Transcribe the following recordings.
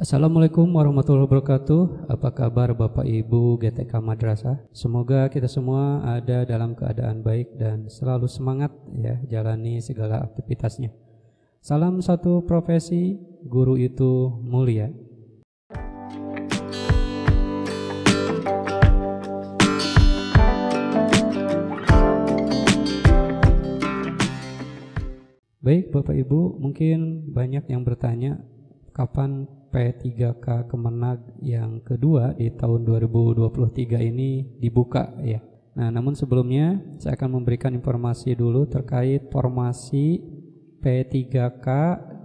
Assalamualaikum warahmatullahi wabarakatuh. Apa kabar Bapak Ibu GTK Madrasah? Semoga kita semua ada dalam keadaan baik dan selalu semangat ya jalani segala aktivitasnya. Salam satu profesi, guru itu mulia. Baik Bapak Ibu, mungkin banyak yang bertanya kapan P3K Kemenag yang kedua di tahun 2023 ini dibuka ya. Nah, namun sebelumnya saya akan memberikan informasi dulu terkait formasi P3K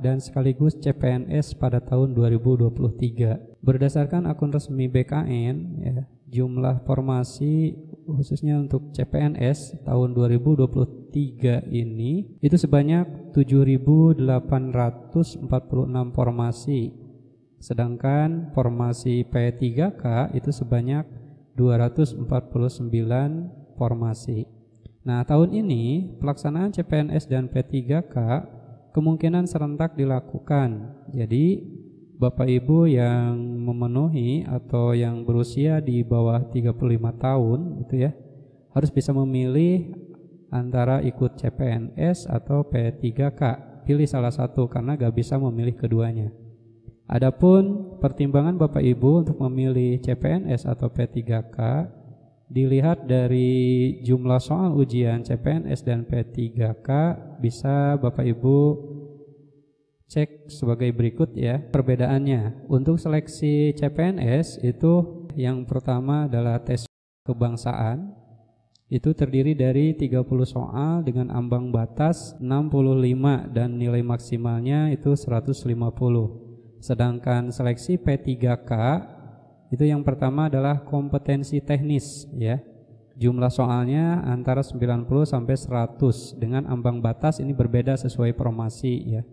dan sekaligus CPNS pada tahun 2023. Berdasarkan akun resmi BKN ya, jumlah formasi khususnya untuk CPNS tahun 2023 ini itu sebanyak 7.846 formasi. Sedangkan formasi P3K itu sebanyak 249 formasi. Nah, tahun ini pelaksanaan CPNS dan P3K kemungkinan serentak dilakukan. Jadi Bapak Ibu yang memenuhi atau yang berusia di bawah 35 tahun itu ya harus bisa memilih antara ikut CPNS atau P3K. Pilih salah satu karena gak bisa memilih keduanya. Adapun pertimbangan Bapak Ibu untuk memilih CPNS atau P3K dilihat dari jumlah soal ujian CPNS dan P3K bisa Bapak Ibu cek sebagai berikut ya perbedaannya. Untuk seleksi CPNS itu yang pertama adalah tes kebangsaan. Itu terdiri dari 30 soal dengan ambang batas 65 dan nilai maksimalnya itu 150. Sedangkan seleksi P3K itu yang pertama adalah kompetensi teknis ya. Jumlah soalnya antara 90 sampai 100 dengan ambang batas ini berbeda sesuai formasi ya.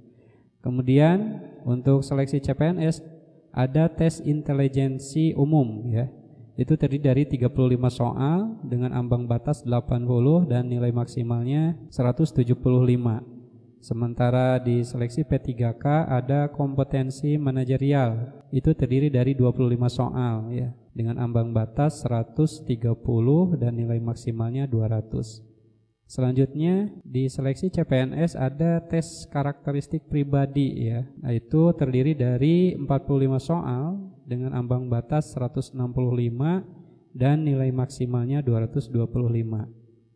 Kemudian untuk seleksi CPNS ada tes intelijensi umum ya. Itu terdiri dari 35 soal dengan ambang batas 80 dan nilai maksimalnya 175. Sementara di seleksi P3K ada kompetensi manajerial. Itu terdiri dari 25 soal ya dengan ambang batas 130 dan nilai maksimalnya 200. Selanjutnya di seleksi CPNS ada tes karakteristik pribadi ya. Nah, itu terdiri dari 45 soal dengan ambang batas 165 dan nilai maksimalnya 225.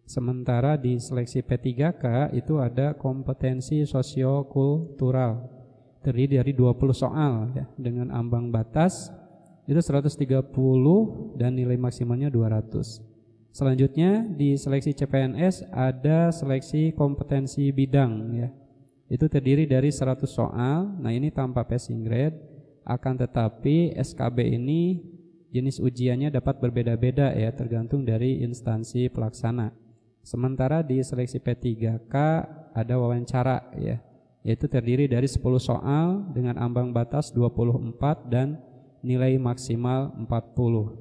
Sementara di seleksi P3K itu ada kompetensi sosiokultural terdiri dari 20 soal ya, dengan ambang batas itu 130 dan nilai maksimalnya 200. Selanjutnya di seleksi CPNS ada seleksi kompetensi bidang ya. Itu terdiri dari 100 soal. Nah, ini tanpa passing grade, akan tetapi SKB ini jenis ujiannya dapat berbeda-beda ya tergantung dari instansi pelaksana. Sementara di seleksi P3K ada wawancara ya, yaitu terdiri dari 10 soal dengan ambang batas 24 dan nilai maksimal 40.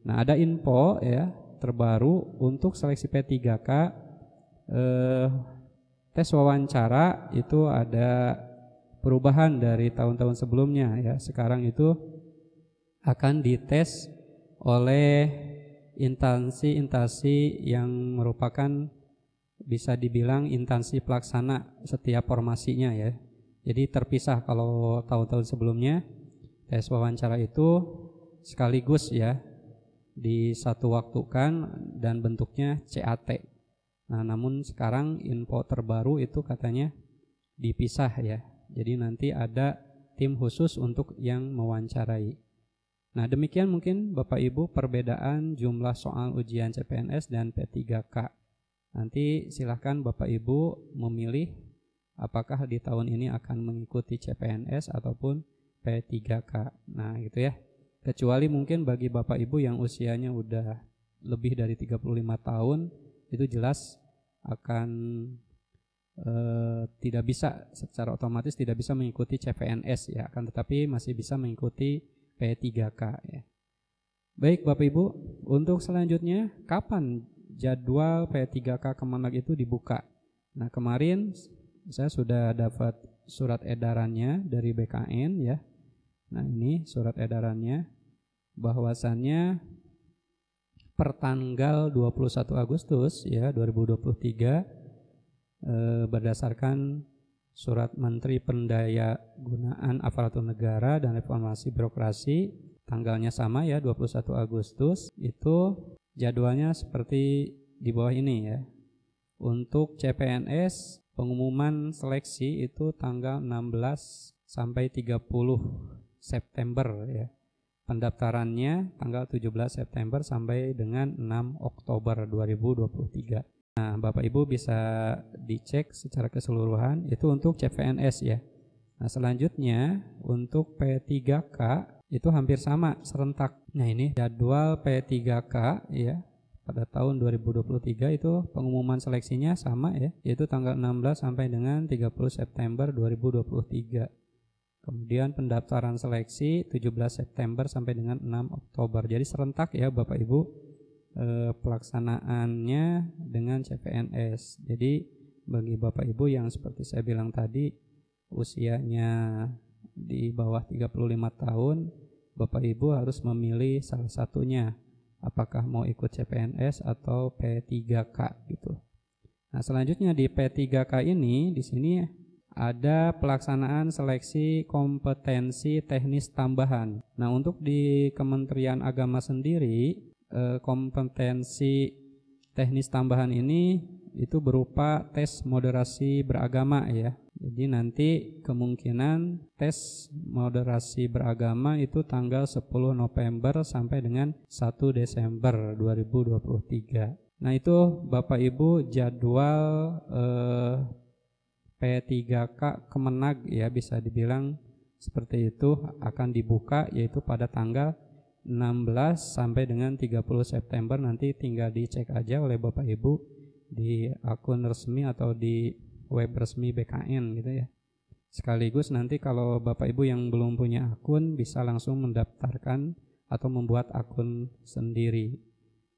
Nah, ada info ya terbaru untuk seleksi P3K tes wawancara itu ada perubahan dari tahun-tahun sebelumnya ya. Sekarang itu akan dites oleh instansi yang merupakan bisa dibilang instansi pelaksana setiap formasinya ya. Jadi terpisah kalau tahun-tahun sebelumnya tes wawancara itu sekaligus ya di satu waktu kan dan bentuknya CAT. Nah, namun sekarang info terbaru itu katanya dipisah ya. Jadi nanti ada tim khusus untuk yang mewawancarai. Nah, demikian mungkin Bapak Ibu perbedaan jumlah soal ujian CPNS dan P3K. Nanti silahkan Bapak Ibu memilih apakah di tahun ini akan mengikuti CPNS ataupun P3K. Nah, gitu ya. Kecuali mungkin bagi Bapak Ibu yang usianya udah lebih dari 35 tahun, itu jelas akan tidak bisa secara otomatis tidak bisa mengikuti CPNS ya, akan tetapi masih bisa mengikuti P3K ya. Baik Bapak Ibu, untuk selanjutnya kapan jadwal P3K Kemenag itu dibuka? Nah, kemarin saya sudah dapat surat edarannya dari BKN ya. Nah, ini surat edarannya, bahwasannya per tanggal 21 Agustus ya 2023 berdasarkan Surat Menteri Pendayagunaan Aparatur Negara dan Reformasi Birokrasi, tanggalnya sama ya 21 Agustus, itu jadwalnya seperti di bawah ini ya. Untuk CPNS pengumuman seleksi itu tanggal 16 sampai 30 September ya. Pendaftarannya tanggal 17 September sampai dengan 6 Oktober 2023. Nah, Bapak Ibu bisa dicek secara keseluruhan itu untuk CPNS ya. Nah, selanjutnya untuk P3K itu hampir sama serentak. Nah, ini jadwal P3K ya. Pada tahun 2023 itu pengumuman seleksinya sama ya, yaitu tanggal 16 sampai dengan 30 September 2023. Kemudian pendaftaran seleksi 17 September sampai dengan 6 Oktober. Jadi serentak ya Bapak Ibu pelaksanaannya dengan CPNS. Jadi bagi Bapak Ibu yang seperti saya bilang tadi usianya di bawah 35 tahun, Bapak Ibu harus memilih salah satunya. Apakah mau ikut CPNS atau P3K gitu. Nah, selanjutnya di P3K ini di sini ada pelaksanaan seleksi kompetensi teknis tambahan. Nah, untuk di Kementerian Agama sendiri kompetensi teknis tambahan ini itu berupa tes moderasi beragama ya. Jadi nanti kemungkinan tes moderasi beragama itu tanggal 10 November sampai dengan 1 Desember 2023. Nah, itu Bapak Ibu jadwal P3K Kemenag ya, bisa dibilang seperti itu, akan dibuka yaitu pada tanggal 16 sampai dengan 30 September. Nanti tinggal dicek aja oleh Bapak Ibu di akun resmi atau di web resmi BKN gitu ya. Sekaligus nanti kalau Bapak Ibu yang belum punya akun bisa langsung mendaftarkan atau membuat akun sendiri.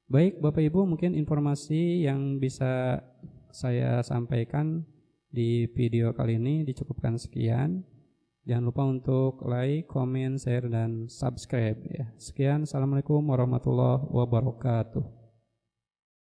Baik Bapak Ibu, mungkin informasi yang bisa saya sampaikan di video kali ini dicukupkan sekian. Jangan lupa untuk like, comment, share, dan subscribe ya. Sekian, assalamualaikum warahmatullahi wabarakatuh.